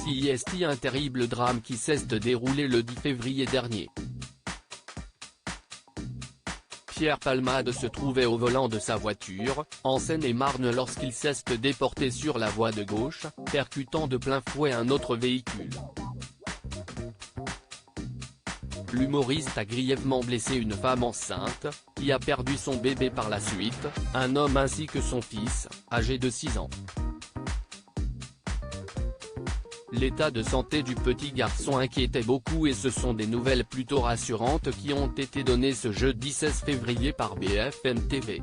CIST, un terrible drame qui s'est déroulé le 10 février dernier. Pierre Palmade se trouvait au volant de sa voiture, en Seine-et-Marne lorsqu'il s'est déporté sur la voie de gauche, percutant de plein fouet un autre véhicule. L'humoriste a grièvement blessé une femme enceinte, qui a perdu son bébé par la suite, un homme ainsi que son fils, âgé de 6 ans. L'état de santé du petit garçon inquiétait beaucoup et ce sont des nouvelles plutôt rassurantes qui ont été données ce jeudi 16 février par BFM TV.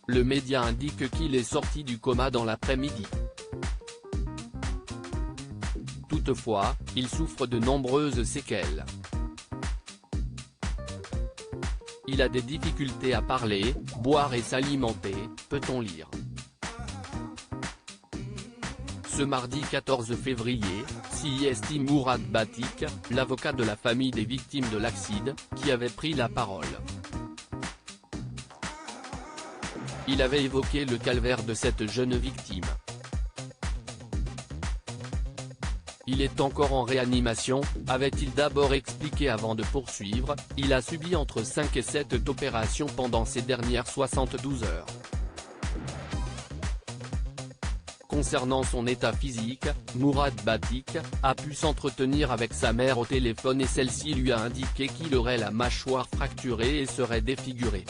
Le média indique qu'il est sorti du coma dans l'après-midi. Toutefois, il souffre de nombreuses séquelles. Il a des difficultés à parler, boire et s'alimenter, peut-on lire. Ce mardi 14 février, CIST Mourad Batik, l'avocat de la famille des victimes de l'accident, qui avait pris la parole. Il avait évoqué le calvaire de cette jeune victime. Il est encore en réanimation, avait-il d'abord expliqué avant de poursuivre, il a subi entre 5 et 7 opérations pendant ces dernières 72 heures. Concernant son état physique, Mourad Batik a pu s'entretenir avec sa mère au téléphone et celle-ci lui a indiqué qu'il aurait la mâchoire fracturée et serait défiguré.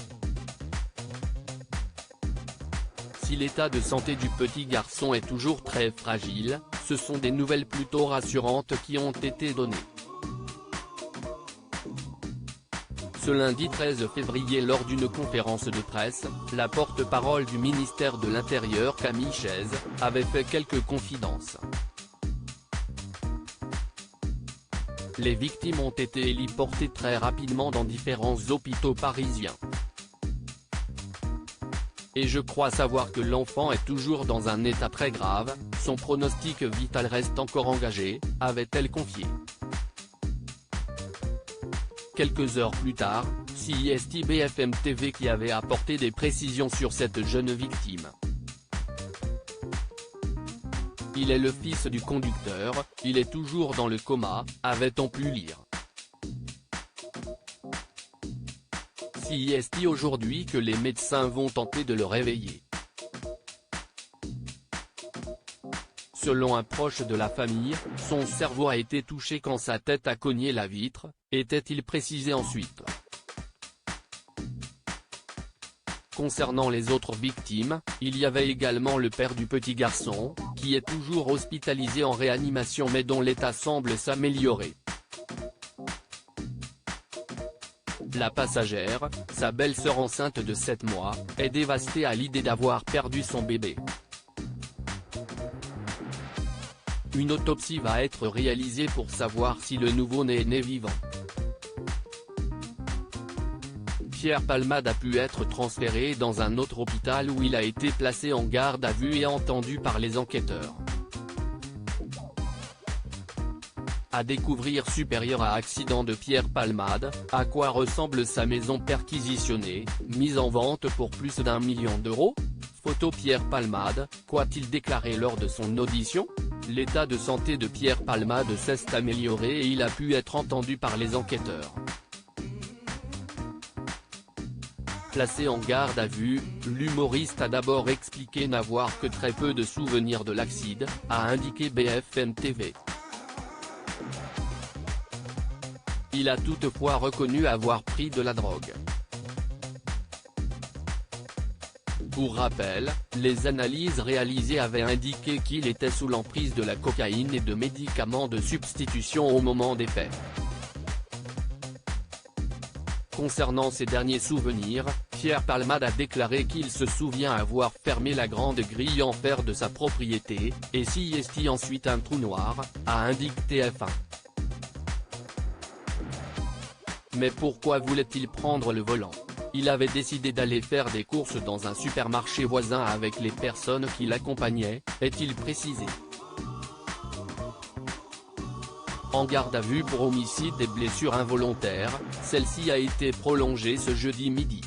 Si l'état de santé du petit garçon est toujours très fragile, ce sont des nouvelles plutôt rassurantes qui ont été données. Ce lundi 13 février lors d'une conférence de presse, la porte-parole du ministère de l'Intérieur Camille Chaise, avait fait quelques confidences. Les victimes ont été héliportées très rapidement dans différents hôpitaux parisiens. Et je crois savoir que l'enfant est toujours dans un état très grave, son pronostic vital reste encore engagé, avait-elle confié. Quelques heures plus tard, CIST BFM TV qui avait apporté des précisions sur cette jeune victime. Il est le fils du conducteur, il est toujours dans le coma, avait-on pu lire. CIST aujourd'hui que les médecins vont tenter de le réveiller. Selon un proche de la famille, son cerveau a été touché quand sa tête a cogné la vitre, était-il précisé ensuite. Concernant les autres victimes, il y avait également le père du petit garçon, qui est toujours hospitalisé en réanimation mais dont l'état semble s'améliorer. La passagère, sa belle-sœur enceinte de 7 mois, est dévastée à l'idée d'avoir perdu son bébé. Une autopsie va être réalisée pour savoir si le nouveau-né est né vivant. Pierre Palmade a pu être transféré dans un autre hôpital où il a été placé en garde à vue et entendu par les enquêteurs. À découvrir supérieur à accident de Pierre Palmade, à quoi ressemble sa maison perquisitionnée, mise en vente pour plus d'1 million d'euros ? Photo Pierre Palmade, qu'a-t-il déclaré lors de son audition ? L'état de santé de Pierre Palmade s'est amélioré et il a pu être entendu par les enquêteurs. Placé en garde à vue, l'humoriste a d'abord expliqué n'avoir que très peu de souvenirs de l'accident, a indiqué BFM TV. Il a toutefois reconnu avoir pris de la drogue. Pour rappel, les analyses réalisées avaient indiqué qu'il était sous l'emprise de la cocaïne et de médicaments de substitution au moment des faits. Concernant ses derniers souvenirs, Pierre Palmade a déclaré qu'il se souvient avoir fermé la grande grille en fer de sa propriété, et CIST ensuite un trou noir, a indiqué TF1. Mais pourquoi voulait-il prendre le volant ? Il avait décidé d'aller faire des courses dans un supermarché voisin avec les personnes qui l'accompagnaient, est-il précisé. En garde à vue pour homicide et blessure involontaire, celle-ci a été prolongée ce jeudi midi.